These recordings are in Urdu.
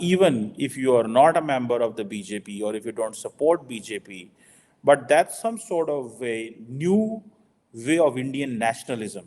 even if you are not a member of the BJP or if you don't support BJP, but that's some sort of a new way of Indian nationalism,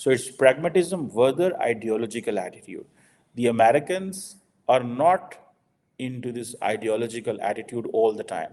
So it's pragmatism versus ideological attitude. The Americans are not into this ideological attitude all the time.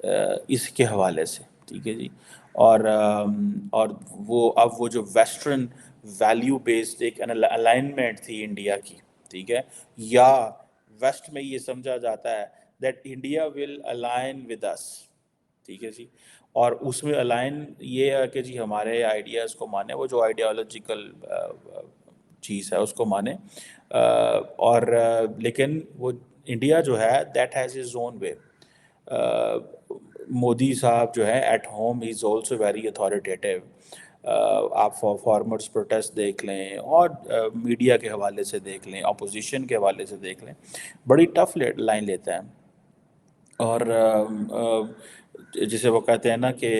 اس کے حوالے سے، ٹھیک ہے جی. اور وہ جو ویسٹرن ویلیو بیسڈ ایک الائنمنٹ تھی انڈیا کی، ٹھیک ہے، یا ویسٹ میں یہ سمجھا جاتا ہے that India will align with اس، ٹھیک ہے جی، اور اس میں الائن یہ ہے کہ جی ہمارے آئیڈیاز کو مانے، وہ جو آئیڈیالوجیکل چیز ہے اس کو مانے، اور لیکن وہ انڈیا جو ہے that has his own way. Modi صاحب جو ہے at home he is also very authoritative. آپ فارمرس پروٹیسٹ دیکھ لیں، اور میڈیا کے حوالے سے دیکھ لیں، اپوزیشن کے حوالے سے دیکھ لیں، بڑی ٹف لائن لیتا ہے. اور جسے وہ کہتے ہیں نا کہ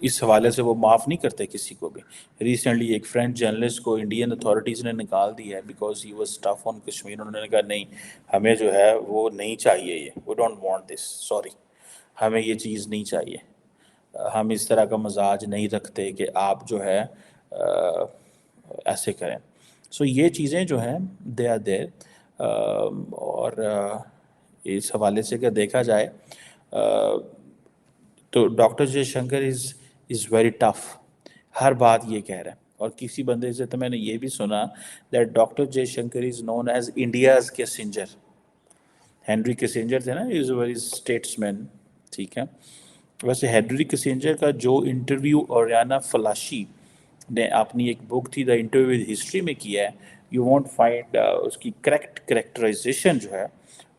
اس حوالے سے وہ معاف نہیں کرتے کسی کو بھی. ریسنٹلی ایک فرینچ جرنلسٹ کو انڈین اتھارٹیز نے نکال دیا ہے بیکاز ہی واز ٹف آن کشمیر. انہوں نے کہا نہیں، ہمیں جو ہے وہ نہیں چاہیے، یہ we don't want this, sorry, ہمیں یہ چیز نہیں چاہیے، ہم اس طرح کا مزاج نہیں رکھتے کہ آپ جو ہے ایسے کریں. سو یہ چیزیں جو ہیں دے آر دیر. اور اس حوالے سے اگر دیکھا جائے تو doctor Jaishankar is very tough, ہر بات یہ کہہ رہے ہیں. اور کسی بندے سے تو میں نے یہ بھی سنا that doctor Jaishankar is known as India's Kissinger. Henry Kissinger تھے نا، از اے ویری اسٹیٹس مین، ٹھیک ہے. ویسے ہینری کیسنجر کا جو انٹرویو اوریانا فلاشی نے اپنی ایک بک تھی دا انٹرویو ود ہسٹری میں کیا ہے، یو وونٹ فائنڈ اس کی کریکٹ کریکٹرائزیشن جو ہے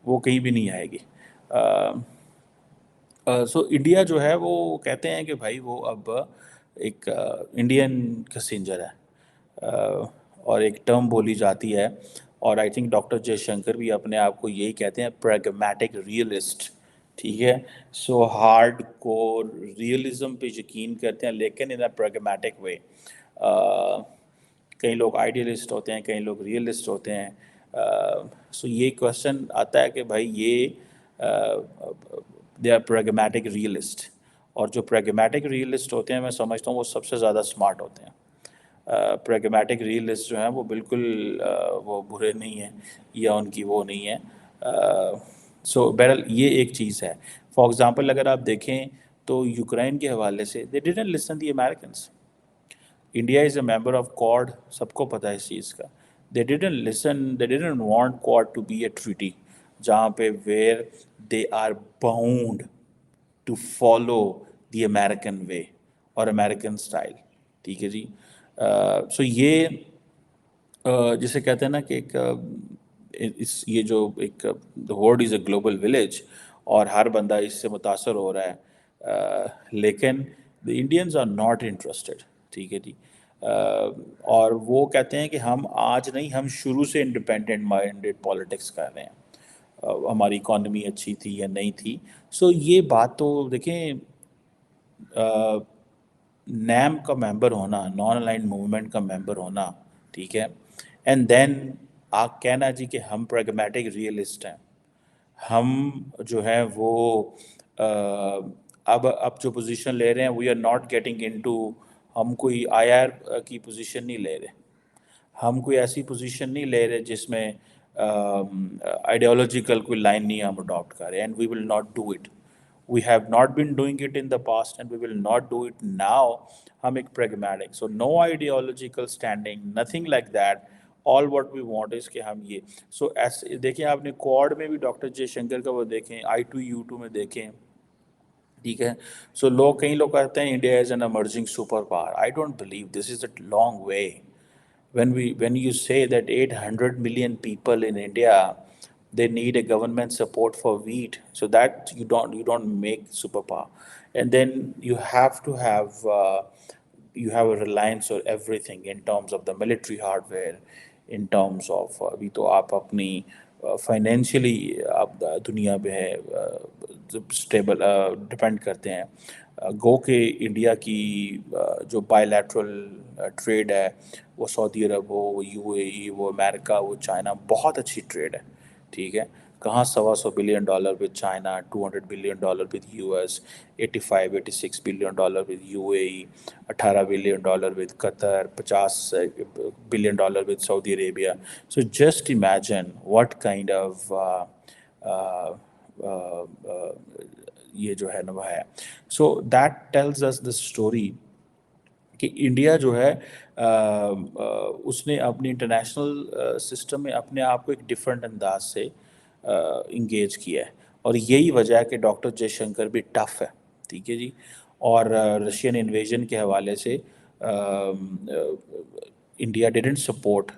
وہ کہیں بھی نہیں آئے گی. سو انڈیا جو ہے وہ کہتے ہیں کہ بھائی وہ اب ایک انڈین کیسنجر ہے، اور ایک ٹرم بولی جاتی ہے، اور I think doctor J Shankar بھی اپنے آپ کو یہی کہتے ہیں، پریگمیٹک ریئلسٹ، ٹھیک ہے. سو ہارڈ کور ریئلزم پہ یقین کرتے ہیں لیکن ان اے پریگمیٹک وے. کئی لوگ آئیڈیلسٹ ہوتے ہیں، کئی لوگ ریئلسٹ ہوتے ہیں. سو یہ کوشچن آتا ہے کہ بھائی یہ دے آر پریگمیٹک ریئلسٹ، اور جو پریگمیٹک ریئلسٹ ہوتے ہیں میں سمجھتا ہوں وہ سب سے زیادہ اسمارٹ ہوتے ہیں. پریگمیٹک ریئلسٹ جو ہیں وہ بالکل وہ برے نہیں ہیں یا ان کی وہ نہیں ہے. سو بہرحال یہ ایک چیز ہے. فار ایگزامپل اگر آپ دیکھیں تو یوکرین کے حوالے سے they didn't listen the Americans. India is a member of Quad, سب کو پتہ ہے اس چیز کا. They didn't listen, they didn't want Quad to be a treaty جہاں پہ where they are bound to follow the American way اور امیریکن اسٹائل، ٹھیک ہے جی. سو یہ جسے کہتے ہیں نا کہ ایک یہ جو ایک the world is a global village, اور ہر بندہ اس سے متاثر ہو رہا ہے، لیکن دی انڈینز آر ناٹ انٹرسٹڈ، ٹھیک ہے جی. اور وہ کہتے ہیں کہ ہم آج نہیں، ہم شروع سے انڈیپینڈنٹ مائنڈیڈ پالیٹکس کر رہے ہیں. ہماری اکانومی اچھی تھی یا نہیں تھی. سو یہ بات تو دیکھیں، نیم کا ممبر ہونا، نان الائنڈ موومنٹ کا ممبر ہونا، ٹھیک ہے، اینڈ دین آپ کہنا جی کہ ہم پریگمیٹک ریئلسٹ ہیں، ہم جو ہے وہ اب جو پوزیشن لے رہے ہیں we are not getting into, ہم کوئی آئی آر کی پوزیشن نہیں لے رہے، ہم کوئی ایسی پوزیشن نہیں لے رہے جس میں آئیڈیالوجیکل کوئی لائن نہیں ہم اڈاپٹ کر رہے، and we will not do it. We have not been doing it in the past and we will not do it now. ہم ایک pragmatic, so no ideological standing, nothing like that. All what we want is کہ ہم یہ سو ایسے دیکھیں، آپ نے کوڈ میں بھی ڈاکٹر جے شنکر کا وہ دیکھیں، I2U2 میں دیکھیں، ٹھیک ہے. سو کئی لوگ کہتے ہیں India is an emerging super power. I don't believe this is a long way. When you say that 800 million people in India, they need a government support for wheat, so that you don't make superpower. And then you have a reliance on everything in terms of the military hardware, in terms of ابھی تو آپ اپنی فائنینشلی آپ دنیا پہ ہے اسٹیبل ڈپینڈ کرتے ہیں. گو کہ انڈیا کی جو بائی لیٹرل ٹریڈ ہے، وہ سعودی عرب ہو، وہ یو اے ای، وہ امریکہ، وہ چائنا، بہت اچھی ٹریڈ ہے، ٹھیک ہے. کہاں $125 billion with China, $200 billion with U S, 86 billion with U A E, $18 billion with Qatar, $50 billion with Saudi Arabia. So just imagine what kind of یہ جو ہے نبھایا. So that tells us the story کہ انڈیا جو ہے اس نے اپنی انٹرنیشنل سسٹم میں اپنے آپ کو ایک ڈفرینٹ انداز سے انگیج کیا ہے, اور یہی وجہ ہے کہ ڈاکٹر جے شنکر بھی ٹف ہے, ٹھیک ہے جی. اور رشین انویژن کے حوالے سے انڈیا ڈیڈنٹ سپورٹ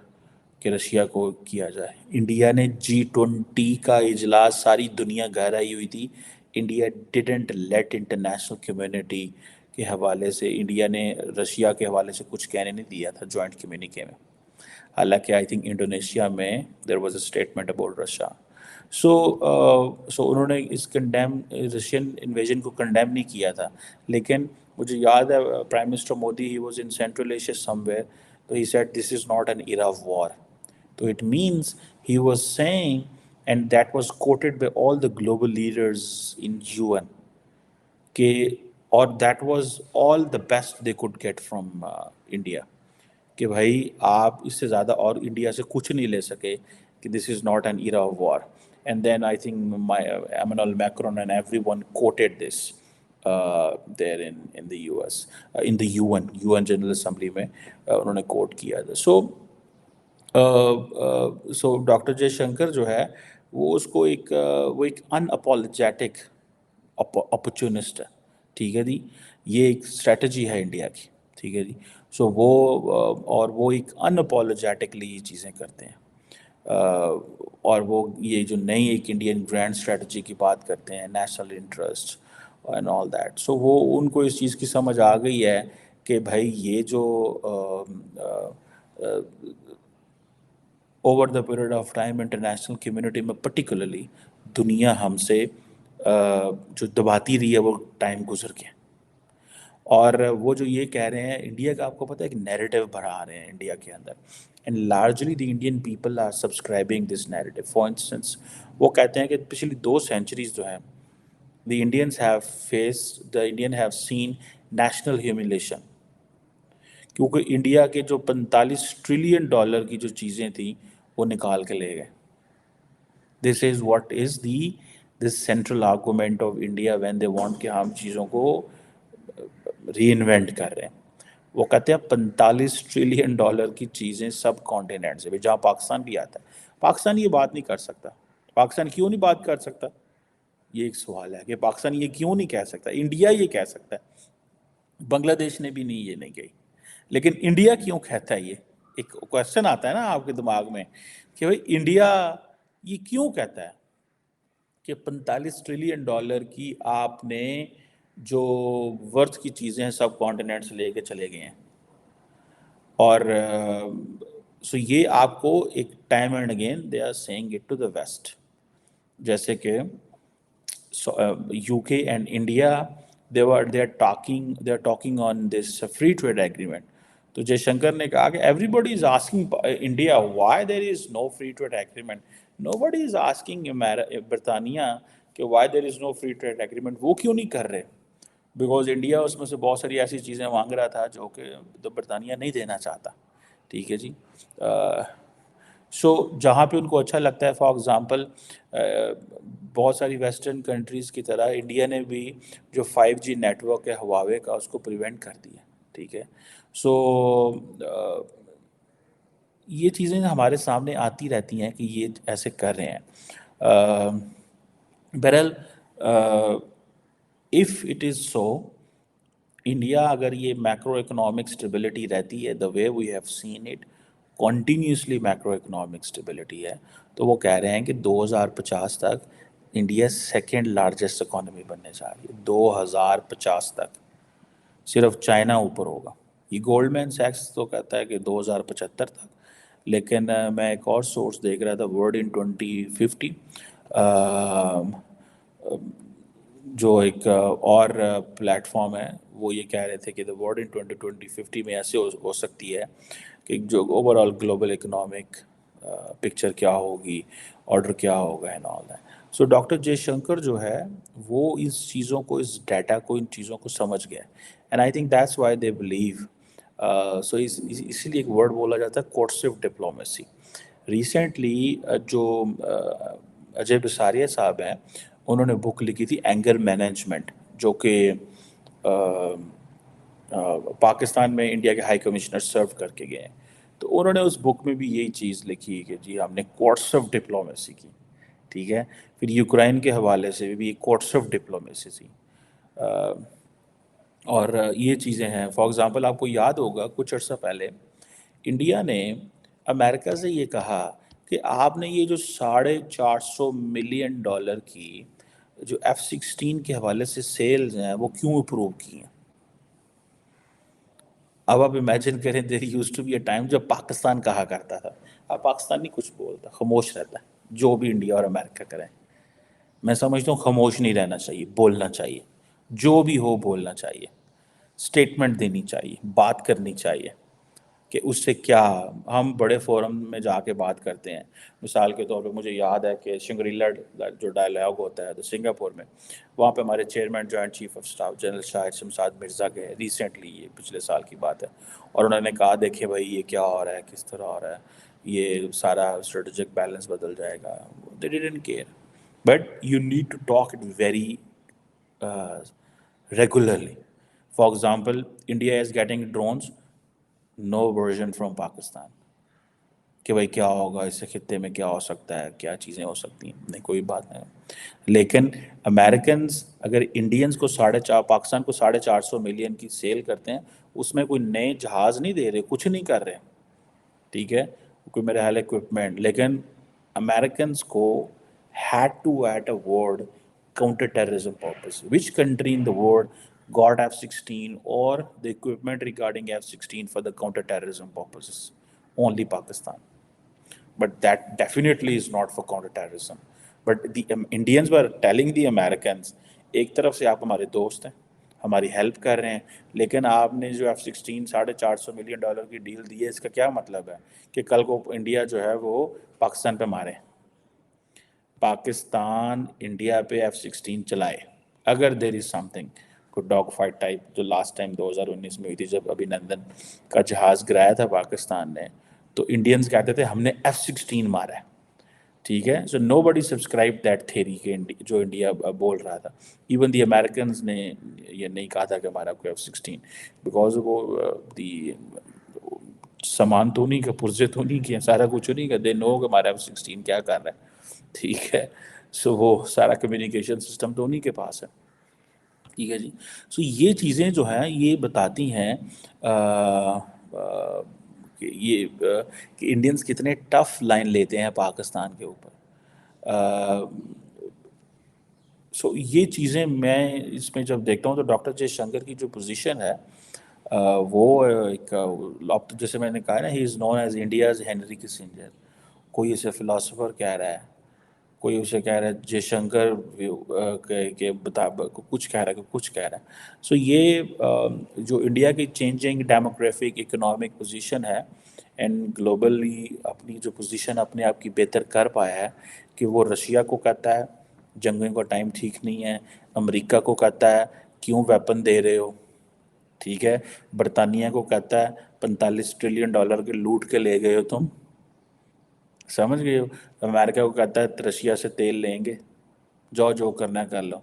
کہ رشیا کو کیا جائے. انڈیا نے G20 کا اجلاس, ساری دنیا گھر آئی ہوئی تھی, India didn't let international community کے حوالے سے, انڈیا نے رشیا کے حوالے سے کچھ کہنے نہیں دیا تھا جوائنٹ کمیونیکے میں. حالانکہ آئی تھنک انڈونیشیا میں there was a statement about Russia. So انہوں نے اس کنڈیم رشین انویژن کو کنڈیم نہیں کیا تھا. لیکن مجھے یاد ہے prime minister Modi he was in Central Asia somewhere, تو he said this is not an era of war. تو it means he was saying, and that was quoted by all the global leaders in UN, کہ اور that was all the best they could get from India, کہ بھائی آپ اس سے زیادہ اور انڈیا سے کچھ نہیں لے سکے, کہ this is not an era of war. And then I think Emmanuel Macron and everyone quoted this there in the US, in the UN General Assembly میں انہوں نے کوٹ کیا تھا. سو ڈاکٹر جے شنکر جو ہے وہ اس کو وہ ایک ان اپولوجیٹک اپرچونسٹ ہے, ٹھیک ہے جی. یہ ایک اسٹریٹجی ہے انڈیا کی, ٹھیک ہے جی. سو وہ ایک ان اپولوجیٹکلی یہ چیزیں کرتے ہیں, اور وہ یہ جو نئی ایک انڈین گرینڈ اسٹریٹجی کی بات کرتے ہیں, national interest and all that. So وہ ان کو اس چیز کی سمجھ آ گئی ہے کہ بھائی یہ جو over the period of time international community میں پرٹیکولرلی دنیا ہم سے جو دباتی رہی ہے وہ ٹائم گزر گیا. اور وہ جو یہ کہہ رہے ہیں انڈیا کا, آپ کو پتہ ہے کہ نیریٹو بڑھا رہے ہیں انڈیا کے اندر, and largely the Indian people are subscribing this narrative. For instance وہ کہتے ہیں کہ پچھلی 2 سینچریز جو ہیں the Indians have seen national humiliation, کیونکہ انڈیا کے جو $45 ٹریلین کی جو چیزیں تھیں وہ نکال کے لے گئے. This is what is this central argument of India when they want کہ ہم چیزوں کو ری انوینٹ کر رہے ہیں. وہ کہتے ہیں $45 ٹریلین کی چیزیں سب کانٹیننٹ سے, جہاں پاکستان بھی آتا ہے. پاکستان یہ بات نہیں کر سکتا. پاکستان کیوں نہیں بات کر سکتا, یہ ایک سوال ہے کہ پاکستان یہ کیوں نہیں کہہ سکتا. انڈیا یہ کہہ سکتا ہے, بنگلہ دیش نے بھی نہیں, یہ نہیں کہی, لیکن انڈیا کیوں کہتا ہے. یہ ایک کوشچن آتا ہے نا آپ کے دماغ میں کہ بھائی انڈیا یہ کیوں کہتا ہے کہ $45 ٹریلین کی آپ نے جو ورتھ کی چیزیں ہیں سب کانٹیننٹ سے لے کے چلے گئے ہیں. اور سو یہ آپ کو ایک time and again they are seeing it to the West, جیسے کہ UK and India they are talking on this free trade agreement. تو جے شنکر نے کہا کہ everybody is asking India why there is no free trade agreement. Nobody is asking برطانیہ کہ why there is no free trade agreement. وہ کیوں نہیں کر رہے, بیکاز انڈیا اس میں سے بہت ساری ایسی چیزیں مانگ رہا تھا جو کہ برطانیہ نہیں دینا چاہتا, ٹھیک ہے جی. سو جہاں پہ ان کو اچھا لگتا ہے, فار ایگزامپل بہت ساری ویسٹرن کنٹریز کی طرح انڈیا نے بھی جو 5G نیٹ ورک ہے ہواوے کا اس کو پریونٹ کر دیا, ٹھیک ہے. سو یہ چیزیں ہمارے سامنے آتی رہتی ہیں کہ یہ ایسے کر رہے ہیں. بہرحال if it is so, India اگر یہ میکرو اکنامک اسٹیبلٹی رہتی ہے the way we have seen it continuously macroeconomic stability ہے, تو وہ کہہ رہے ہیں کہ 2050 تک انڈیا سیکنڈ لارجسٹ اکانومی بننے جا رہی ہے. 2050 تک صرف چائنا اوپر ہوگا. یہ گولڈ مین سیکس تو کہتا ہے کہ 2075 تک, لیکن میں ایک اور سورس دیکھ رہا تھا ورلڈ ان 2050 جو ایک اور پلیٹ فارم ہے, وہ یہ کہہ رہے تھے کہ دا ورلڈ ان 2050 میں ایسے ہو سکتی ہے کہ جو overall global economic picture کیا ہوگی, آرڈر کیا ہوگا and all that. So doctor Jaishankar جو ہے وہ اس چیزوں کو, اس ڈیٹا کو, ان چیزوں کو سمجھ گیا, and I think that's why they believe. So اسی لیے ایک ورڈ بولا جاتا ہے کوٹسو ڈپلومیسی. ریسنٹلی جو اجے بساریہ صاحب ہیں انہوں نے بک لکھی تھی اینگر مینجمنٹ، جو کہ پاکستان میں انڈیا کے ہائی کمشنر سرو کر کے گئے ہیں. تو انہوں نے اس بک میں بھی یہی چیز لکھی کہ جی ہم نے کورٹس آف ڈپلومیسی کی. ٹھیک ہے. پھر یوکرائن کے حوالے سے بھی کورٹس آف ڈپلومیسی تھی. اور یہ چیزیں ہیں. فار ایگزامپل آپ کو یاد ہوگا کچھ عرصہ پہلے انڈیا نے امریکہ سے یہ کہا کہ آپ نے یہ جو $450 ملین کی جو F-16 کے حوالے سے سیلز ہیں وہ کیوں اپروو کی ہیں. اب آپ امیجن کریں there used to be a time جب پاکستان کہا کرتا تھا. اب پاکستان نہیں کچھ بولتا، خاموش رہتا ہے. جو بھی انڈیا اور امریکہ کریں، میں سمجھتا ہوں خاموش نہیں رہنا چاہیے، بولنا چاہیے. جو بھی ہو بولنا چاہیے، اسٹیٹمنٹ دینی چاہیے، بات کرنی چاہیے کہ اس سے کیا. ہم بڑے فورم میں جا کے بات کرتے ہیں. مثال کے طور پہ مجھے یاد ہے کہ شنگریلا جو ڈائلاگ ہوتا ہے تو سنگاپور میں، وہاں پہ ہمارے chairman joint chief of staff general Shahid Shamshad Mirza گئے ریسنٹلی، یہ پچھلے سال کی بات ہے. اور انہوں نے کہا دیکھیں بھائی یہ کیا ہو رہا ہے، کس طرح ہو رہا ہے، یہ سارا اسٹریٹجک بیلنس بدل جائے گا. they didn't care. But you need to talk it very regularly. For example, India is getting drones, no version from Pakistan. کہ بھائی کیا ہوگا اس سے، خطے میں کیا ہو سکتا ہے، کیا چیزیں ہو سکتی ہیں. نہیں، کوئی بات نہیں. لیکن امریکنز اگر انڈینز کو پاکستان کو 450 ملین کی سیل کرتے ہیں، اس میں کوئی نئے جہاز نہیں دے رہے، کچھ نہیں کر رہے. ٹھیک ہے، کوئی میرے حال اکوپمنٹ. لیکن امریکنز کو had to at a word counter terrorism purpose. Which country in the world got F-16 or the equipment regarding F-16 for the counter terrorism purposes? Only Pakistan. But that definitely is not for counter terrorism. But the Indians were telling the Americans, ایک طرف سے آپ ہمارے دوست ہیں، ہماری ہیلپ کر رہے ہیں، لیکن آپ نے جو F-16 $450 ملین کی ڈیل دی ہے، اس کا کیا مطلب ہے کہ کل کو انڈیا جو ہے وہ پاکستان پہ مارے. پاکستان انڈیا پہ F-16 چلائے اگر دیر از سم تھنگ کوئی ڈاگ فائٹ ٹائپ، جو لاسٹ ٹائم 2019 میں ہوئی تھی جب ابھینندن کا جہاز گرایا تھا پاکستان نے، تو انڈینز کہتے تھے ہم نے F-16 مارا ہے. ٹھیک ہے. سو نو بڈی سبسکرائب دیٹ تھیری کہ جو انڈیا بول رہا تھا. ایون دی امریکنز نے یہ نہیں کہا تھا کہ ہمارا کوئی F-16، بیکاز وہ دی سامان تو نہیں کہ پرزے تو نہیں کیا، سارا کچھ نہیں کہ دے نو کہ ہمارا F-16 کیا کر رہا ہے. ٹھیک ہے. سو وہ سارا کمیونیکیشن سسٹم تو انہیں کے پاس ہے. ٹھیک ہے جی. سو یہ چیزیں جو ہیں یہ بتاتی ہیں کہ یہ کہ انڈینز کتنے ٹف لائن لیتے ہیں پاکستان کے اوپر. سو یہ چیزیں میں اس میں جب دیکھتا ہوں تو ڈاکٹر جے شنکر کی جو پوزیشن ہے وہ ایک، جیسے میں نے کہا نا، he is known as India's Henry Kissinger. کوئی اسے فلاسفر کہہ رہا ہے، کوئی اسے کہہ رہا ہے جے شنکر کے کچھ کہہ رہا ہے، کچھ کہہ رہا ہے. سو یہ جو انڈیا کی چینجنگ ڈیموگرافک اکنامک پوزیشن ہے اینڈ گلوبلی اپنی جو پوزیشن اپنے آپ کی بہتر کر پایا ہے کہ وہ رشیا کو کہتا ہے جنگوں کا ٹائم ٹھیک نہیں ہے، امریکہ کو کہتا ہے کیوں ویپن دے رہے ہو. ٹھیک ہے. برطانیہ کو کہتا ہے $45 ٹریلین کے لوٹ کے لے گئے ہو تم، سمجھ گئے ہو. امریکہ کو کہتا ہے رشیا سے تیل لیں گے، جو کرنا ہے کر لو.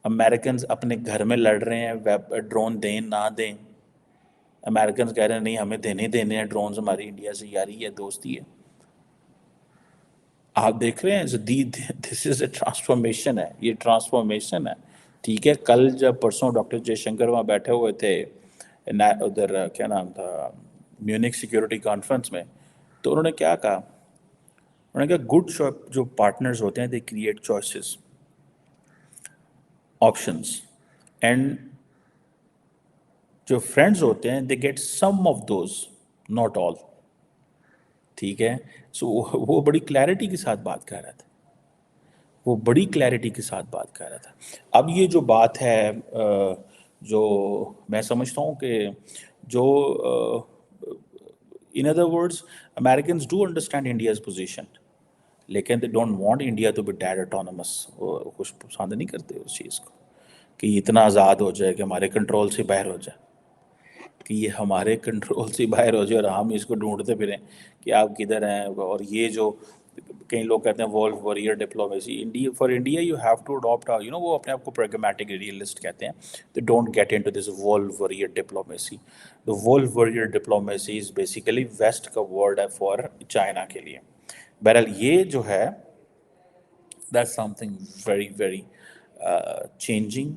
امریکنز اپنے گھر میں لڑ رہے ہیں ڈرون دیں نہ دیں. امریکنز کہہ رہے ہیں نہیں ہمیں دینے ہیں ڈرونز، ہماری انڈیا سے یاری ہے، دوستی ہے. آپ دیکھ رہے ہیں دس از اے ٹرانسفارمیشن ہے، یہ ٹرانسفارمیشن ہے. ٹھیک ہے. کل جب پرسوں ڈاکٹر جے شنکر وہاں بیٹھے ہوئے تھے ادھر کیا نام تھا میونک سیکورٹی کانفرنس میں، تو انہوں نے کیا کہا، انہوں نے کہا گڈ جو پارٹنرز ہوتے ہیں they create choices, options, and جو فرینڈز ہوتے ہیں they get some of those, not all. ٹھیک ہے. سو وہ بڑی کلیئرٹی کے ساتھ بات کر رہا تھا، وہ بڑی کلیئرٹی کے ساتھ بات کر رہا تھا. اب یہ جو بات ہے جو میں سمجھتا ہوں کہ جو in other words Americans do understand India's position لیکن they don't want India to be dead autonomous. وہ خوش پسند نہیں کرتے اس چیز کو کہ یہ اتنا آزاد ہو جائے کہ ہمارے کنٹرول سے باہر ہو جائے، کہ یہ ہمارے کنٹرول سے باہر ہو جائے اور ہم اس کو ڈھونڈتے پھریں کہ آپ کدھر ہیں. اور یہ جو کئی لوگ کہتے ہیں wolf warrior diplomacy. India for India you have to adapt وہ اپنے آپ کو پریگمیٹک ریئلسٹ کہتے ہیں. They don't get in to this wolf warrior diplomacy. The wolf warrior diplomacy is basically West کا ورڈ ہے فار چائنا کے لیے. بہرحال یہ جو ہے that's something very very changing,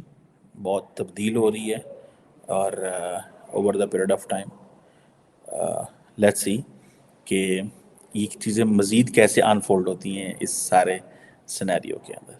بہت تبدیل ہو رہی ہے, اور over the period of time let's see کہ یہ چیزیں مزید کیسے انفولڈ ہوتی ہیں اس سارے سینیریو کے اندر.